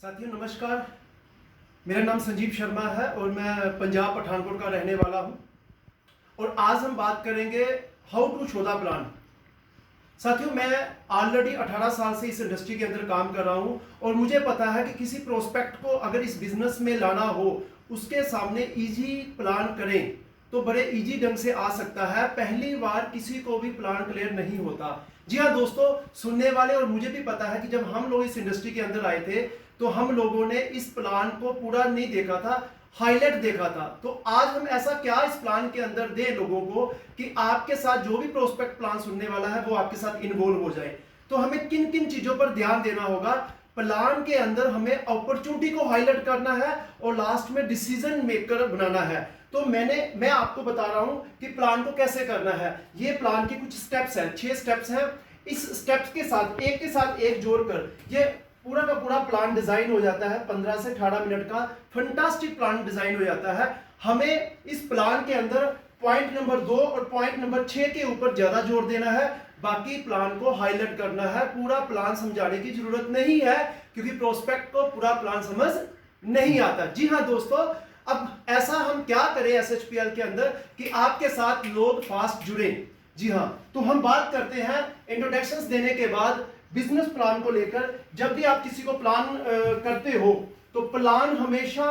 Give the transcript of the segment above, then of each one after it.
साथियों नमस्कार। मेरा नाम संजीव शर्मा है और मैं पंजाब पठानकोट का रहने वाला हूं। और आज हम बात करेंगे how to show the plan. साथियों मैं ऑलरेडी 18 साल से इस इंडस्ट्री के अंदर काम कर रहा हूं और मुझे पता है कि किसी प्रोस्पेक्ट को अगर इस बिजनेस में लाना हो, उसके सामने इजी प्लान करें तो बड़े इजी ढंग से आ सकता है। पहली बार किसी को भी प्लान क्लियर नहीं होता। जी हाँ दोस्तों, सुनने वाले और मुझे भी पता है कि जब हम लोग इस इंडस्ट्री के अंदर आए थे तो हम लोगों ने इस प्लान को पूरा नहीं देखा था, हाईलाइट देखा था। तो आज हम ऐसा क्या इस प्लान के अंदर दे लोगों को कि आपके साथ जो भी प्रोस्पेक्ट प्लान सुनने वाला है वो आपके साथ इन्वॉल्व हो जाए। तो हमें किन किन चीजों पर ध्यान देना होगा। प्लान के अंदर हमें अपॉर्चुनिटी को हाईलाइट करना है और लास्ट में डिसीजन मेकर बनाना है। तो मैं आपको बता रहा हूं कि प्लान को कैसे करना है। ये प्लान के कुछ स्टेप्स हैं, 6 स्टेप्स हैं। इस स्टेप्स के साथ एक जोड़कर ये पूरा का पूरा प्लान डिजाइन हो जाता है। 15 से 18 मिनट का फंटास्टिक प्लान डिजाइन हो जाता है। हमें इस प्लान के अंदर पॉइंट नंबर 2 और पॉइंट नंबर 6 के ऊपर ज्यादा जोर देना है, बाकी प्लान को हाईलाइट करना है। पूरा प्लान समझाने की जरूरत नहीं है क्योंकि प्रोस्पेक्ट को पूरा प्लान समझ नहीं आता। जी हाँ दोस्तों, अब ऐसा हम क्या करें SHPL के अंदर कि आपके साथ लोग फास्ट जुड़े। जी हाँ, तो हम बात करते हैं इंट्रोडक्शंस देने के बाद बिजनेस प्लान को लेकर। जब भी आप किसी को प्लान करते हो तो प्लान हमेशा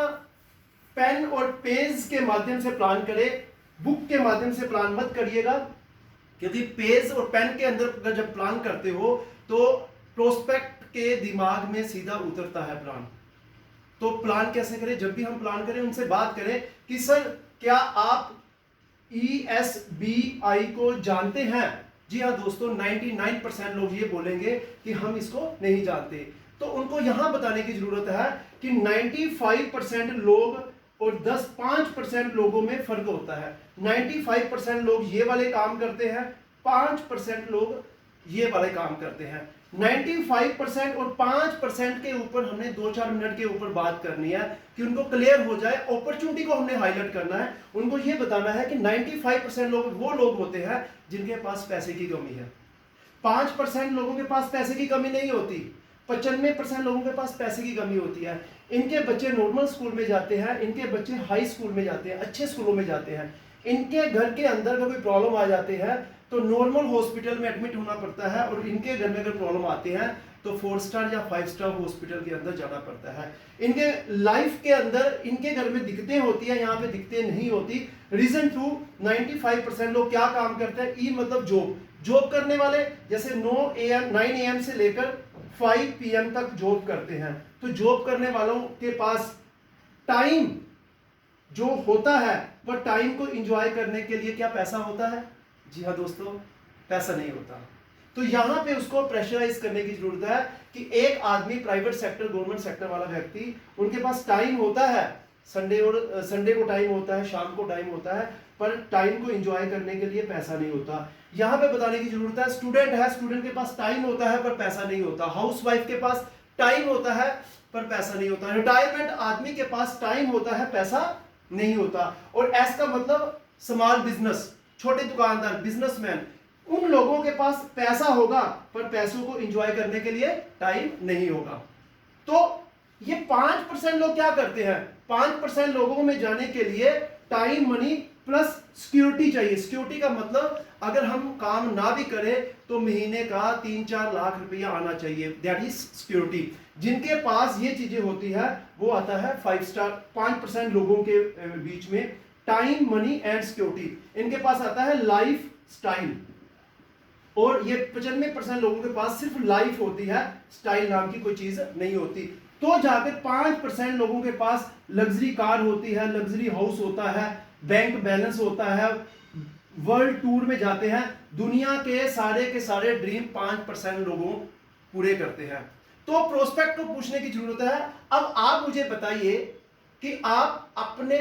पेन और पेज के माध्यम से प्लान करें, बुक के माध्यम से प्लान मत करिएगा। क्योंकि पेज और पेन के अंदर जब प्लान करते हो तो प्रोस्पेक्ट के दिमाग में सीधा उतरता है प्लान। तो प्लान कैसे करें? जब भी हम प्लान करें उनसे बात करें कि सर क्या आप ESBI को जानते हैं? जी हाँ दोस्तों, 99% लोग ये बोलेंगे कि हम इसको नहीं जानते। तो उनको यहां बताने की जरूरत है कि 95% लोग और 5% लोगों में फर्क होता है। 95% लोग ये वाले काम करते हैं, 5% लोग ये वाले काम करते हैं। 95% और 5% के ऊपर हमने 2-4 मिनट के ऊपर बात करनी है कि उनको क्लियर हो जाए। अपॉर्चुनिटी को हमने हाईलाइट करना है। उनको यह बताना है कि 95% लोग वो लोग होते हैं जिनके पास पैसे की कमी है। 5% लोगों के पास पैसे की कमी नहीं होती, 95% लोगों के पास पैसे की कमी होती है। इनके बच्चे नॉर्मल स्कूल में जाते हैं, इनके बच्चे हाई स्कूल में जाते हैं, अच्छे स्कूलों में जाते हैं। इनके घर के अंदर कोई प्रॉब्लम आ जाती है तो नॉर्मल हॉस्पिटल में एडमिट होना पड़ता है, और इनके घर में अगर प्रॉब्लम आती है तो 4 स्टार या 5 स्टार हॉस्पिटल के अंदर जाना पड़ता है। इनके लाइफ के अंदर इनके घर में दिक्कतें होती है, यहाँ पे दिक्कतें नहीं होती। रीजन 2, 95% लोग क्या काम करते हैं? ई मतलब जॉब करने वाले, जैसे 9 AM से लेकर 5 PM तक जॉब करते हैं। तो जॉब करने वालों के पास टाइम जो होता है वह टाइम को एंजॉय करने के लिए क्या पैसा होता है? जी हाँ दोस्तों, पैसा नहीं होता। तो यहां पे उसको प्रेशराइज करने की जरूरत है कि एक आदमी प्राइवेट सेक्टर, गवर्नमेंट सेक्टर वाला व्यक्ति, उनके पास टाइम होता है, संडे को टाइम होता है, शाम को टाइम होता है, पर टाइम को एंजॉय करने के लिए पैसा नहीं होता। यहां पे बताने की जरूरत है, स्टूडेंट है, स्टूडेंट के पास टाइम होता है पर पैसा नहीं होता। हाउसवाइफ के पास टाइम होता है पर पैसा नहीं होता। रिटायरमेंट आदमी के पास टाइम होता है, पैसा नहीं होता। और एस का मतलब स्मॉल बिजनेस, छोटे दुकानदार, बिजनेसमैन, उन लोगों के पास पैसा होगा पर पैसों को एंजॉय करने के लिए टाइम नहीं होगा। तो ये 5% लोग क्या करते हैं? 5% लोगों में जाने के लिए टाइम, मनी प्लस सिक्योरिटी चाहिए। सिक्योरिटी का मतलब अगर हम काम ना भी करें तो महीने का 3-4 लाख रुपया आना चाहिए, दैट इज सिक्योरिटी। जिनके पास ये चीजें होती है वो आता है 5 स्टार। 5% लोगों के बीच में टाइम, मनी एंड सिक्योरिटी, इनके पास आता है लाइफ स्टाइल। और ये 95% लोगों के पास सिर्फ लाइफ होती है, स्टाइल नाम की कोई चीज नहीं होती। तो जाकर 5% लोगों के पास लग्जरी कार होती है, लग्जरी हाउस होता है, बैंक बैलेंस होता है, वर्ल्ड टूर में जाते हैं। दुनिया के सारे ड्रीम 5% लोगों पूरे करते हैं। तो प्रोस्पेक्ट को पूछने की जरूरत है, अब आप मुझे बताइए कि आप अपने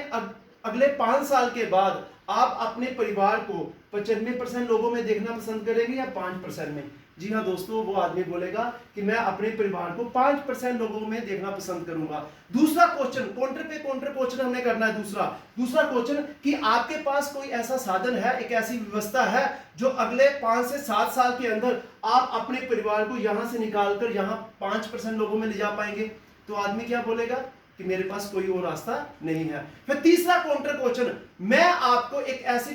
अगले 5 साल के बाद आप अपने परिवार को 95% लोगों में देखना पसंद करेंगे या 5% में? जी हाँ दोस्तों, वो आदमी बोलेगा कि मैं अपने परिवार को 5% लोगों में देखना पसंद करूंगा। दूसरा क्वेश्चन, काउंटर पे काउंटर क्वेश्चन हमने करना है। दूसरा क्वेश्चन कि आपके पास कोई ऐसा साधन है, एक ऐसी व्यवस्था है जो अगले 5 से 7 साल के अंदर आप अपने परिवार को यहां से निकालकर यहां 5% लोगों में ले जा पाएंगे? तो आदमी क्या बोलेगा कि मेरे पास कोई और रास्ता नहीं है। फिर तीसरा काउंटर क्वेश्चन, मैं आपको एक ऐसी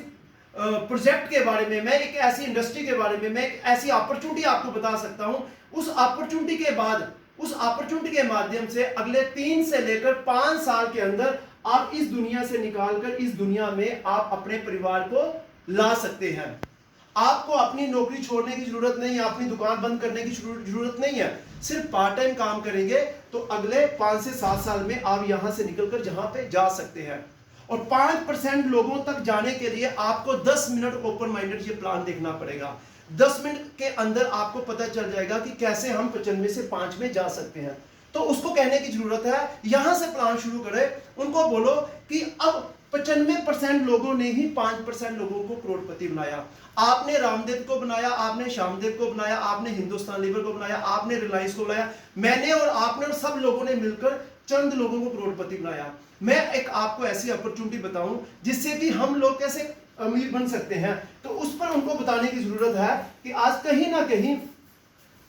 प्रोजेक्ट के बारे में, मैं एक ऐसी इंडस्ट्री के बारे में, मैं एक ऐसी अपॉर्चुनिटी आपको बता सकता हूं, उस अपॉर्चुनिटी के बाद, उस अपॉर्चुनिटी के माध्यम से अगले 3 से लेकर 5 साल के अंदर आप इस दुनिया से निकालकर इस दुनिया में आप अपने परिवार को ला सकते हैं। आपको अपनी नौकरी छोड़ने की जरूरत नहीं है, अपनी दुकान बंद करने की जरूरत नहीं है। सिर्फ पार्ट टाइम काम करेंगे तो अगले 5 से 7 साल में आप यहां से निकलकर जहां पे जा सकते हैं। और 5% लोगों तक जाने के लिए आपको 10 मिनट ओपन माइंडेड ये प्लान देखना पड़ेगा। 10 मिनट के अंदर आपको पता चल जाएगा कि कैसे हम 95 से 5 में जा सकते हैं। तो उसको कहने की जरूरत है, यहां से प्लान शुरू करें। उनको बोलो कि अब 95% लोगों ने ही 5% लोगों को करोड़पति बनाया। आपने रामदेव को बनाया, आपने श्यामदेव को बनाया, आपने हिंदुस्तान लीवर को बनाया, आपने रिलायंस को बनाया, मैंने और आपने और सब लोगों ने मिलकर चंद लोगों को करोड़पति बनाया। मैं एक आपको ऐसी अपॉर्चुनिटी बताऊं जिससे कि हम लोग कैसे अमीर बन सकते हैं, तो उस पर उनको बताने की जरूरत है कि आज कहीं ना कहीं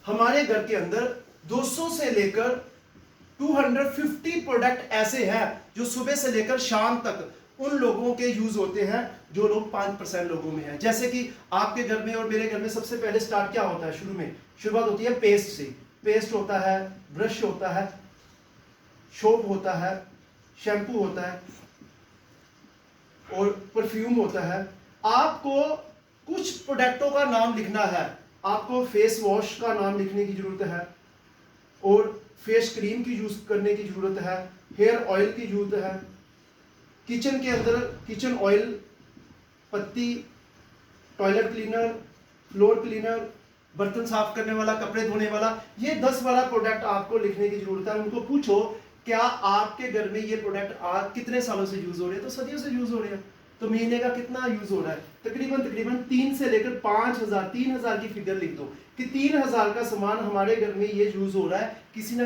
हमारे घर के अंदर 200 से लेकर 250 प्रोडक्ट ऐसे हैं जो सुबह से लेकर शाम तक उन लोगों के यूज होते हैं जो लोग 5% लोगों में हैं। जैसे कि आपके घर में और मेरे घर में सबसे पहले स्टार्ट क्या होता है, शुरुआत होती है पेस्ट से। पेस्ट होता है, ब्रश होता है, सोप होता है, शैम्पू होता है और परफ्यूम होता है। आपको कुछ प्रोडक्टों का नाम लिखना है, आपको फेस वॉश का नाम लिखने की जरूरत है और फेस क्रीम की यूज करने की जरूरत है, हेयर ऑयल की जरूरत है, किचन के अंदर किचन ऑयल, पत्ती, टॉयलेट क्लीनर, फ्लोर क्लीनर, बर्तन साफ करने वाला, कपड़े धोने वाला, ये 10-12 प्रोडक्ट आपको लिखने की जरूरत है। उनको पूछो क्या आपके घर में ये प्रोडक्ट आज कितने सालों से यूज हो रहे हैं, तो सदियों से यूज हो रहे हैं। तो महीने का कितना यूज हो रहा है, तकरीबन 3 से लेकर 5000, 3000 की फिगर लिख दो कि 3000 का सामान हमारे घर में ये यूज हो रहा है, किसी ना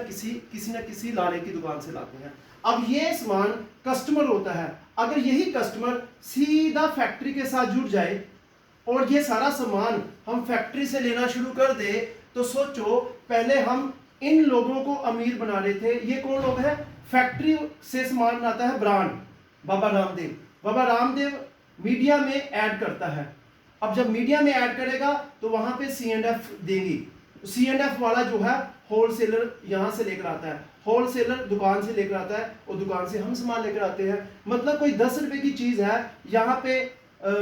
किसी लाले की दुकान से लाते हैं। अब ये सामान कस्टमर होता है, अगर यही कस्टमर सीधा फैक्ट्री के साथ जुड़ जाए और ये सारा सामान हम फैक्ट्री से लेना शुरू कर दे, तो सोचो पहले हम इन लोगों को अमीर बना रहे थे। ये कौन लोग हैं, फैक्ट्री से सामान आता है ब्रांड, बाबा रामदेव। बाबा रामदेव मीडिया में ऐड करता है। अब जब मीडिया में ऐड करेगा तो वहां पे C&F देंगी। C&F वाला जो है होलसेलर यहां से लेकर आता है, होलसेलर दुकान से लेकर आता है और दुकान से हम सामान लेकर आते हैं। मतलब कोई 10 रुपए की चीज है, यहाँ पे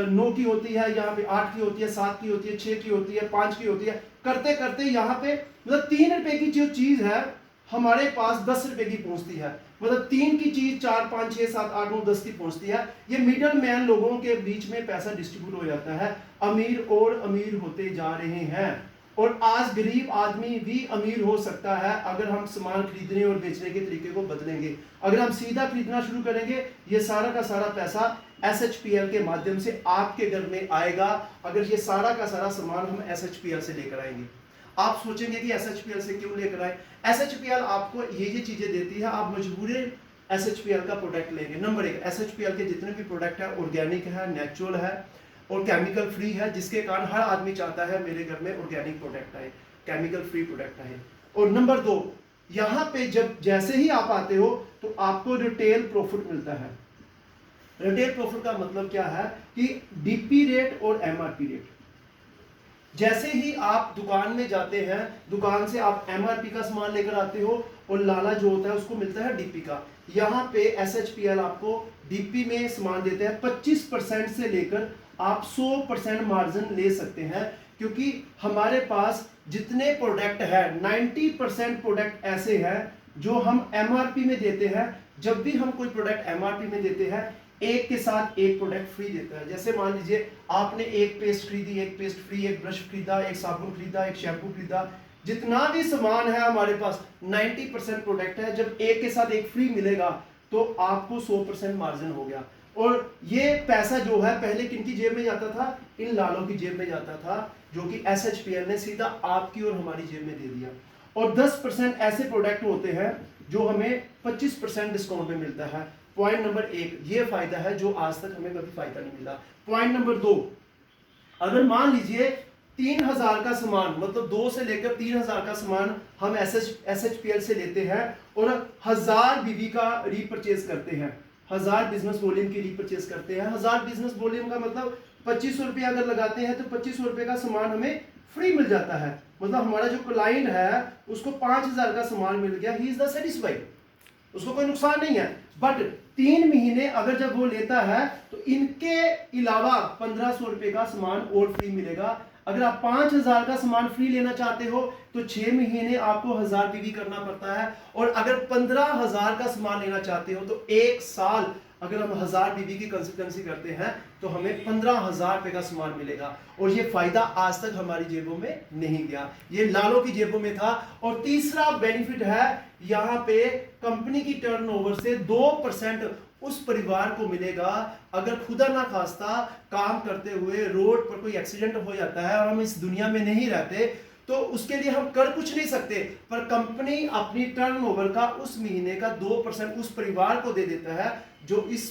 9 की होती है, यहाँ पे 8 की होती है, 7 की होती है, 6 की होती है, 5 की होती है, करते करते यहाँ पे मतलब 3 रुपए की जो चीज है हमारे पास 10 रुपए की पहुंचती है। मतलब 3 की चीज 4, 5, 6, 7, 8, 9, 10 की पहुंचती है। ये मिडल मैन लोगों के बीच में पैसा डिस्ट्रीब्यूट हो जाता है, अमीर और अमीर होते जा रहे हैं। और आज गरीब आदमी भी अमीर हो सकता है अगर हम सामान खरीदने और बेचने के तरीके को बदलेंगे। अगर हम सीधा खरीदना शुरू करेंगे, ये सारा का सारा पैसा SHPL के माध्यम से आपके घर में आएगा। अगर ये सारा का सारा सामान हम SHPL से लेकर आएंगे, आप सोचेंगे कि SHPL से क्यों लेकर आए। SHPL आपको ये चीजें देती है, आप मजबूरी SHPL का प्रोडक्ट लेंगे। नंबर 1, SHPL के जितने भी प्रोडक्ट है ऑर्गेनिक है, नेचुरल है और केमिकल फ्री है, जिसके कारण हर आदमी चाहता है मेरे घर में ऑर्गेनिक प्रोडक्ट आए, केमिकल फ्री प्रोडक्ट आए। और नंबर 2, यहाँ पे जब जैसे ही आप आते हो तो आपको रिटेल प्रॉफिट मिलता है। रिटेल प्रॉफिट का मतलब क्या है कि DP रेट और MRP रेट। जैसे ही आप दुकान में जाते हैं, दुकान से आप MRP का सामान लेकर आते हो और लाला जो होता है उसको मिलता है DP का। यहाँ पे SHPL आपको DP में सामान देते हैं। 25% से लेकर आप 100% मार्जिन ले सकते हैं, क्योंकि हमारे पास जितने प्रोडक्ट है 90% प्रोडक्ट ऐसे हैं जो हम MRP में देते हैं। जब भी हम कोई प्रोडक्ट MRP में देते हैं, एक के साथ एक प्रोडक्ट फ्री देता है। जैसे मान लीजिए आपने एक पेस्ट खरीदी, एक पेस्ट फ्री, एक ब्रश खरीदा, एक साबुन खरीदा, एक शैम्पू खरीदा, जितना भी सामान है हमारे पास 90% प्रोडक्ट है। जब एक के साथ एक फ्री मिलेगा तो आपको 100% मार्जिन हो गया। और ये पैसा जो है पहले किनकी जेब में जाता था, इन लालों की जेब में जाता था, जो कि SHPL ने सीधा आपकी और हमारी जेब में दे दिया। और 10% ऐसे प्रोडक्ट होते हैं जो हमें 25% डिस्काउंट में मिलता है। पॉइंट नंबर 1, ये फायदा है जो आज तक हमें कभी फायदा नहीं मिला। पॉइंट नंबर 2, अगर मान लीजिए 3,000 का सामान, मतलब 2 से लेकर 3,000 का सामान हम SHPL से लेते हैं और 1000 बीबी का रीपरचेज करते हैं, 1000 बिजनेस वॉल्यूम की रीपरचेज करते हैं। 1000 बिजनेस वॉल्यूम का मतलब 2500 रुपये अगर लगाते हैं तो 2500 रुपये का सामान हमें फ्री मिल जाता है। मतलब हमारा जो क्लाइंट है उसको 5000 का सामान मिल गया, ही इज द सेटिस्फाइड, उसको कोई नुकसान नहीं है। बट 3 महीने अगर जब वो लेता है तो इनके अलावा 1500 रुपये का सामान और फ्री मिलेगा। अगर आप 5000 का सामान फ्री लेना चाहते हो तो 6 महीने आपको 1000 बीबी करना पड़ता है, और अगर 15000 का सामान लेना चाहते हो तो 1 साल अगर हम 1000 बीबी की कंसिस्टेंसी करते हैं तो हमें 15,000 रुपए का सामान मिलेगा। और ये फायदा आज तक हमारी जेबों में नहीं गया, ये लालों की जेबों में था। और तीसरा बेनिफिट है यहाँ पे कंपनी की टर्नओवर से 2% उस परिवार को मिलेगा। अगर खुदा ना खास्ता काम करते हुए रोड पर कोई एक्सीडेंट हो जाता है और हम इस दुनिया में नहीं रहते तो उसके लिए हम कर कुछ नहीं सकते, पर कंपनी अपनी टर्नओवर का उस महीने का 2% उस परिवार को दे देता है जो इस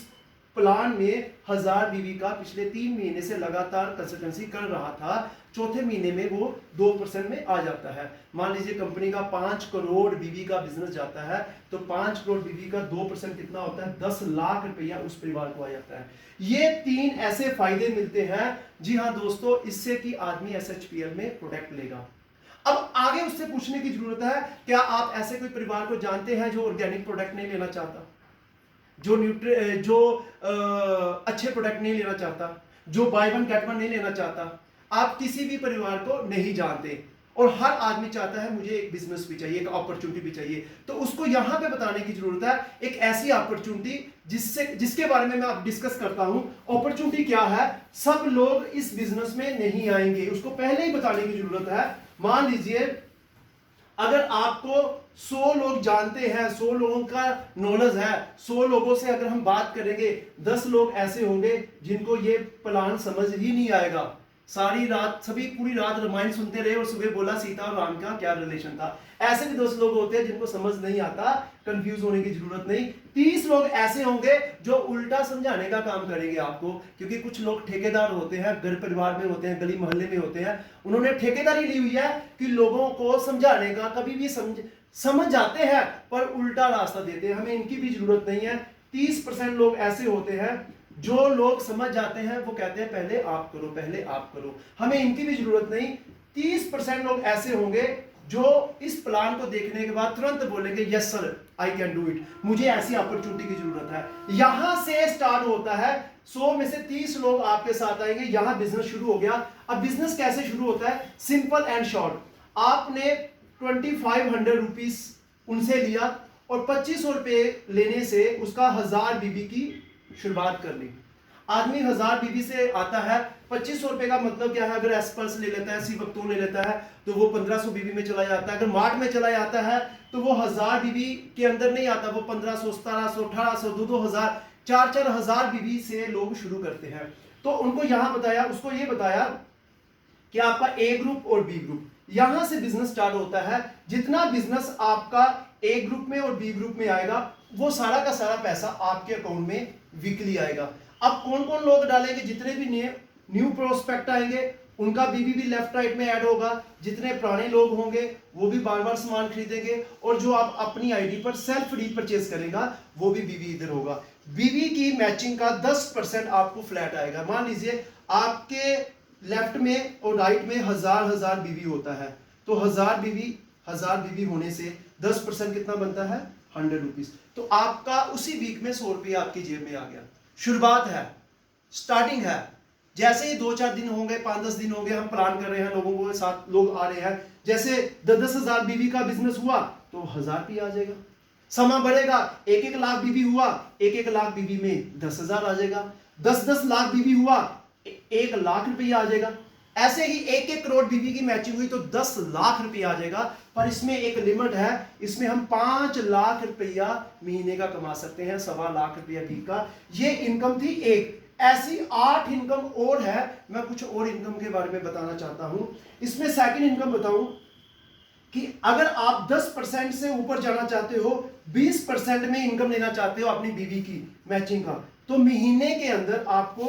प्लान में 1000 बीबी का पिछले 3 महीने से लगातार कंसल्टेंसी कर रहा था। चौथे महीने में वो 2% में आ जाता है। मान लीजिए कंपनी का 5 करोड़ बीबी का बिजनेस जाता है तो 5 करोड़ बीबी का 2% कितना होता है, 10 लाख रुपया उस परिवार को आ जाता है। ये 3 ऐसे फायदे मिलते हैं जी हाँ दोस्तों, इससे कि आदमी SHPL में प्रोडक्ट लेगा। अब आगे उससे पूछने की जरूरत है, क्या आप ऐसे कोई परिवार को जानते हैं जो ऑर्गेनिक प्रोडक्ट नहीं लेना चाहता, जो अच्छे प्रोडक्ट नहीं लेना चाहता, जो बाय वन गेट वन नहीं लेना चाहता? आप किसी भी परिवार को नहीं जानते और हर आदमी चाहता है मुझे एक बिजनेस भी चाहिए, एक अपॉर्चुनिटी भी चाहिए। तो उसको यहां पे बताने की जरूरत है एक ऐसी अपॉर्चुनिटी जिसके बारे में मैं आप डिस्कस करता हूं। अपॉर्चुनिटी क्या है? सब लोग इस बिजनेस में नहीं आएंगे, उसको पहले ही बताने की जरूरत है। मान लीजिए अगर आपको 100 लोग जानते हैं, 100 लोगों का नॉलेज है, 100 लोगों से अगर हम बात करेंगे 10 लोग ऐसे होंगे जिनको ये प्लान समझ ही नहीं आएगा। सारी रात सभी पूरी रात रामायण सुनते रहे और सुबह बोला सीता और राम का क्या रिलेशन था। ऐसे भी 10 लोग होते हैं जिनको समझ नहीं आता, कंफ्यूज होने की जरूरत नहीं। 30 लोग ऐसे होंगे जो उल्टा समझाने का काम करेंगे आपको, क्योंकि कुछ लोग ठेकेदार होते हैं, घर परिवार में होते हैं, गली मोहल्ले में होते हैं, उन्होंने ठेकेदारी ली हुई है कि लोगों को समझाने का, कभी भी समझ जाते हैं पर उल्टा रास्ता देते हैं। हमें इनकी भी जरूरत नहीं है। 30% लोग ऐसे होते हैं जो लोग समझ जाते हैं, वो कहते हैं पहले आप करो, पहले आप करो, हमें इनकी भी जरूरत नहीं। 30% लोग ऐसे होंगे जो इस प्लान को देखने के बाद तुरंत बोलेंगे yes sir I can do it, मुझे ऐसी अपॉर्चुनिटी की जरूरत है। यहां से स्टार्ट होता है। 100 में से 30 लोग आपके साथ आएंगे, यहां बिजनेस शुरू हो गया। अब बिजनेस कैसे शुरू होता है? Simple and short. आपने 2500 रुपीज उनसे लिया और 2500 रुपए लेने से उसका 1000 बीबी की शुरुआत कर ली। आदमी 1000 बीबी से आता है, 2500 रुपए का मतलब क्या है? अगर एसपल्स ले लेता है, सी वक्तून ले लेता है तो वो 1500 बीबी में चला जाता है। अगर मार्ट में चला जाता है तो वो 1000 बीबी के अंदर नहीं आता, वो 1500, 1700, 1800, 2000, 4-4000 बीबी से लोग शुरू करते हैं। तो उनको यहां बताया, उसको ये बताया कि आपका ए ग्रुप और बी ग्रुप, यहां से बिजनेस स्टार्ट होता है। जितना बिजनेस आपका ए ग्रुप में और बी ग्रुप में आएगा वो सारा का सारा पैसा आपके अकाउंट में वीकली आएगा। अब कौन कौन लोग डालेंगे? जितने भी न्यू प्रोस्पेक्ट आएंगे उनका बीबी भी लेफ्ट राइट में ऐड होगा, जितने पुराने लोग होंगे वो भी बार बार सामान खरीदेंगे, और जो आप अपनी आईडी पर सेल्फ रीपरचेज करेगा वो भी बीबी इधर होगा। बीबी की मैचिंग का 10% आपको फ्लैट आएगा। मान लीजिए आपके लेफ्ट में और राइट में 1000 बीबी होता है, तो 1000 बीबी होने से 10% कितना बनता है? 100 रुपीज। तो आपका उसी वीक में 100 रुपये आपकी जेब में आ गया। शुरुआत है, स्टार्टिंग है। जैसे ही 2-4 दिन होंगे, 5-10 दिन होंगे, हम प्लान कर रहे हैं, लोगों के साथ लोग आ रहे हैं, जैसे 10,000 बीबी का बिजनेस हुआ तो 1000 भी आ जाएगा। समय बढ़ेगा, 1-1 लाख बीबी हुआ, 1-1 लाख बीबी में 10,000 आ जाएगा। 10-10 लाख बीबी हुआ, 1 लाख रुपया आ जाएगा। ऐसे ही 1-1 करोड़ बीबी की मैचिंग हुई तो 10 लाख रुपया आ जाएगा। पर इसमें एक लिमिट है, इसमें हम 5 लाख रुपया महीने का कमा सकते हैं, 1.25 लाख रुपया वीक का। ये इनकम थी एक। ऐसी 8 इनकम और है, मैं कुछ और इनकम के बारे में बताना चाहता हूं। इसमें सेकंड इनकम बताऊं कि अगर आप 10% से ऊपर जाना चाहते हो, 20% में इनकम लेना चाहते हो अपनी बीवी की मैचिंग का, तो महीने के अंदर आपको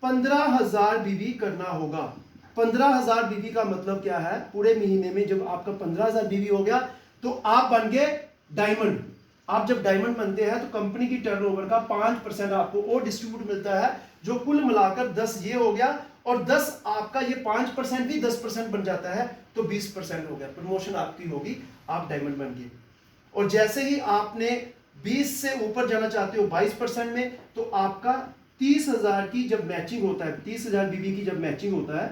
15,000 बीबी करना होगा। 15,000 बीवी का मतलब क्या है, पूरे महीने में जब आपका 15,000 बीवी हो गया तो आप बन गए डायमंड। आप जब डायमंड बनते हैं तो कंपनी की टर्नओवर का 5% आपको और डिस्ट्रीब्यूट मिलता है, जो कुल मिलाकर 10 ये हो गया, और 10 आपका ये 5% भी 10% बन जाता है, तो 20% हो गया। प्रमोशन आपकी होगी, आप डायमंड बन गए। और जैसे ही आपने 20 से ऊपर जाना चाहते हो 22% में, तो आपका 30,000 की जब मैचिंग होता है, 30,000 बीबी की जब मैचिंग होता है,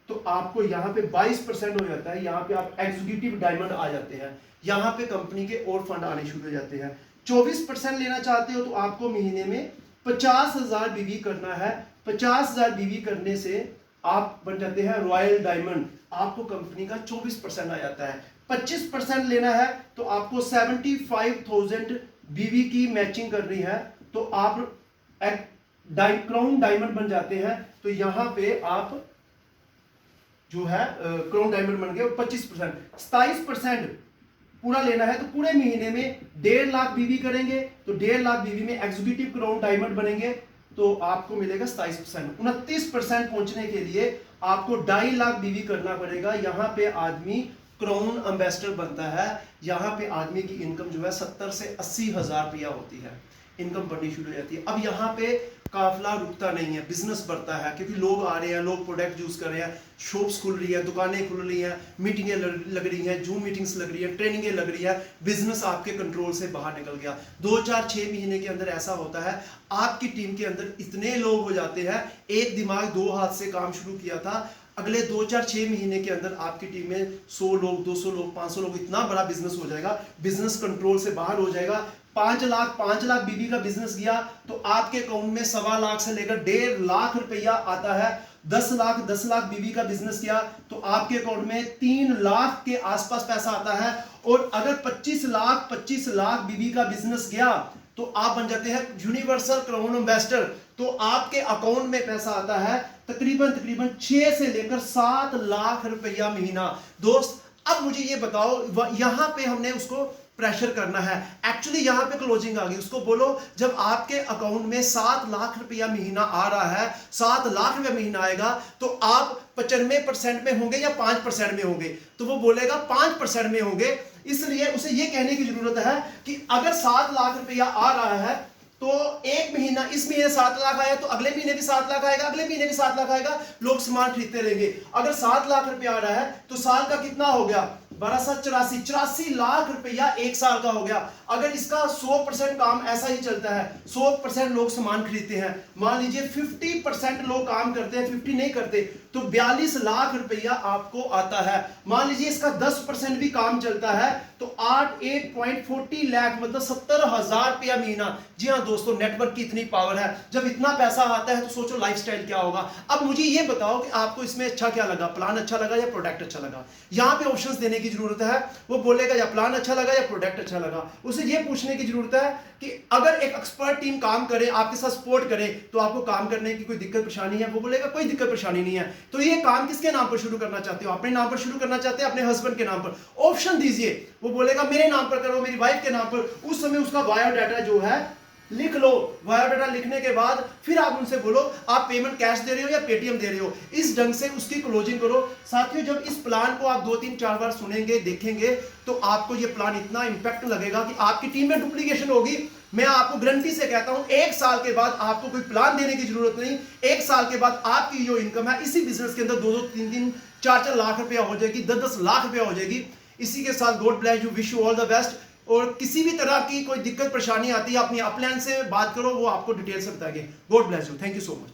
तो आपको यहाँ पे 22% हो जाता है। यहाँ पे आप एग्जीक्यूटिव डायमंड आ जाते हैं, यहाँ पे कंपनी के और फंड आने शुरू हो जाते हैं। 24% लेना चाहते हो तो आपको महीने में 50,000 बीबी करना है। 50,000 बीबी करने से आप बन जाते हैं रॉयल डायमंड, आपको कंपनी का 24% आ जाता है। 25% लेना है तो आपको 75,000 बीवी की मैचिंग करनी है, तो आप क्राउन डायमंड बन जाते हैं। तो यहां पे आप जो है क्राउन डायमंड बन गए। 25%, 27% पूरा लेना है तो पूरे महीने में 1.5 लाख बीवी करेंगे, तो 1.5 लाख बीवी में एग्जीक्यूटिव क्राउन डायमंड बनेंगे, तो आपको मिलेगा 27%। 29% पहुंचने के लिए आपको 2.5 लाख बीवी करना पड़ेगा। यहां पे आदमी क्राउन एम्बेसडर बनता है। यहां पे आदमी की इनकम जो है 70 से 80,000 रुपया होती है, इनकम बढ़नी शुरू हो जाती है। अब यहाँ पे काफिला रुकता नहीं है, बिजनेस बढ़ता है, क्योंकि लोग आ रहे हैं, लोग प्रोडक्ट यूज कर रहे हैं, शॉप्स खुल रही है, दुकानें खुल रही हैं, मीटिंगें लग रही हैं, जूम मीटिंग्स लग रही है, ट्रेनिंगें लग रही है, बिजनेस आपके कंट्रोल से बाहर निकल गया। 2-4-6 महीने के अंदर ऐसा होता है, आपकी टीम के अंदर इतने लोग हो जाते हैं, एक दिमाग 2 हाथ से काम शुरू किया था, अगले 2-4-6 महीने के अंदर आपकी टीम में 100 लोग, 200 लोग, 500 लोग, इतना बड़ा बिजनेस हो जाएगा, बिजनेस कंट्रोल से बाहर हो जाएगा। 5 लाख बीबी का बिजनेस किया तो आपके अकाउंट में 1.25 लाख से लेकर 1.5 लाख रुपया आता है। 10 लाख बीबी का बिजनेस किया तो आपके अकाउंट में 3 लाख के आसपास पैसा आता है। और अगर 25 लाख बीबी का बिजनेस गया तो आप बन जाते हैं यूनिवर्सल क्राउन एम्बेसडर, तो आपके अकाउंट में पैसा आता है तकरीबन 6 से लेकर 7 लाख रुपया महीना। दोस्त अब मुझे ये बताओ, यहां पे हमने उसको प्रेशर करना है, एक्चुअली यहां पे क्लोजिंग आ गई। उसको बोलो जब आपके अकाउंट में 7 लाख रुपया महीना आ रहा है, 7 लाख रुपया महीना आएगा, तो आप 95% में होंगे या 5% में होंगे? तो वो बोलेगा 5% में होंगे। इसलिए उसे ये कहने की जरूरत है कि अगर 7 लाख रुपया आ रहा है तो एक महीना, इस महीने 7 लाख आया तो अगले महीने भी 7 लाख आएगा, अगले महीने भी 7 लाख आएगा, लोग सामान खरीदते रहेंगे। अगर 7 लाख रुपया आ रहा है तो साल का कितना हो गया? 84 लाख रुपया एक साल का हो गया। अगर इसका 100% काम ऐसा ही चलता है, 100% लोग सामान खरीदते हैं, मान लीजिए 50% लोग काम करते हैं, 50 नहीं करते, तो 42 लाख रुपया आपको आता है। मान लीजिए इसका 10% भी काम चलता है तो 8.40 लाख मतलब 70,000 रुपया महीना। जी हाँ दोस्तों, नेटवर्क की इतनी पावर है। जब इतना पैसा आता है तो सोचो लाइफस्टाइल क्या होगा। अब मुझे ये बताओ कि आपको इसमें अच्छा क्या लगा, प्लान अच्छा लगा या प्रोडक्ट अच्छा लगा? यहाँ पे ऑप्शंस देने की जरूरत है। वो बोलेगा या प्लान अच्छा लगा या प्रोडक्ट अच्छा लगा। उसे ये पूछने की जरूरत है कि अगर एक एक्सपर्ट टीम काम करे, आपके साथ सपोर्ट करे, तो आपको काम करने की कोई दिक्कत परेशानी है? वो बोलेगा कोई दिक्कत परेशानी नहीं है। तो ये काम किसके नाम पर शुरू करना चाहते हो? अपने नाम पर शुरू करना चाहते हैं, अपने हस्बैंड के नाम पर? ऑप्शन दीजिए। वो बोलेगा मेरे नाम पर करो, मेरी वाइफ के नाम पर। उस समय उसका बायोडाटा जो है लिख लो। बायोडाटा लिखने के बाद फिर आप उनसे बोलो आप पेमेंट कैश दे रहे हो या पेटीएम दे रहे हो। इस ढंग से उसकी क्लोजिंग करो। साथियों, जब इस प्लान को आप 2-3-4 बार सुनेंगे, देखेंगे, तो आपको ये प्लान इतना इंपैक्ट लगेगा कि आपकी टीम में डुप्लीकेशन होगी। मैं आपको गारंटी से कहता हूं 1 साल के बाद आपको कोई प्लान देने की जरूरत नहीं। 1 साल के बाद आपकी जो इनकम है इसी बिजनेस के अंदर 2-2, 3-3, 4-4 लाख रुपया हो जाएगी, 10-10 लाख रुपया हो जाएगी। इसी के साथ God bless you, wish you all the best. और किसी भी तरह की कोई दिक्कत परेशानी आती है अपनी अपलाइन से बात करो, वो आपको डिटेल से बताएंगे। God bless you, thank you so much.